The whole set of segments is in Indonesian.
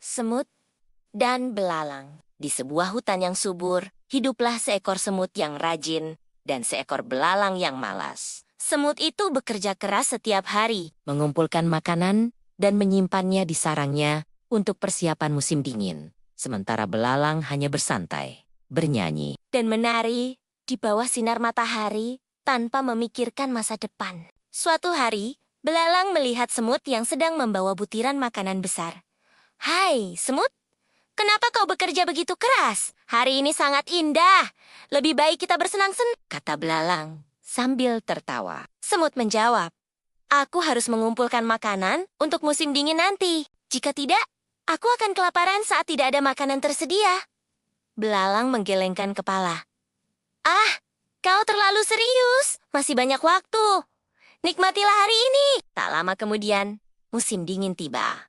Semut dan belalang. Di sebuah hutan yang subur, hiduplah seekor semut yang rajin dan seekor belalang yang malas. Semut itu bekerja keras setiap hari, mengumpulkan makanan dan menyimpannya di sarangnya untuk persiapan musim dingin. Sementara belalang hanya bersantai, bernyanyi, dan menari di bawah sinar matahari tanpa memikirkan masa depan. Suatu hari, belalang melihat semut yang sedang membawa butiran makanan besar. "Hai, semut! Kenapa kau bekerja begitu keras? Hari ini sangat indah. Lebih baik kita bersenang-senang," kata belalang sambil tertawa. Semut menjawab, "Aku harus mengumpulkan makanan untuk musim dingin nanti. Jika tidak, aku akan kelaparan saat tidak ada makanan tersedia." Belalang menggelengkan kepala. "Ah, kau terlalu serius. Masih banyak waktu. Nikmatilah hari ini." Tak lama kemudian, musim dingin tiba.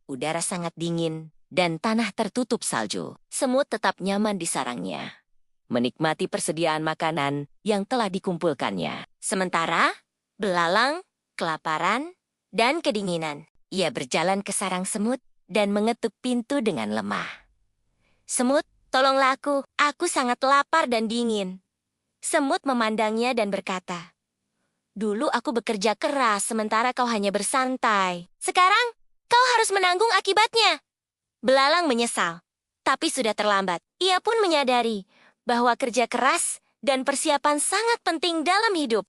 Udara sangat dingin dan tanah tertutup salju. Semut tetap nyaman di sarangnya, menikmati persediaan makanan yang telah dikumpulkannya. Sementara, belalang, kelaparan, dan kedinginan. Ia berjalan ke sarang semut dan mengetuk pintu dengan lemah. "Semut, tolonglah aku. Aku sangat lapar dan dingin." Semut memandangnya dan berkata, "Dulu aku bekerja keras sementara kau hanya bersantai. Sekarang, kau harus menanggung akibatnya." Belalang menyesal, tapi sudah terlambat. Ia pun menyadari bahwa kerja keras dan persiapan sangat penting dalam hidup.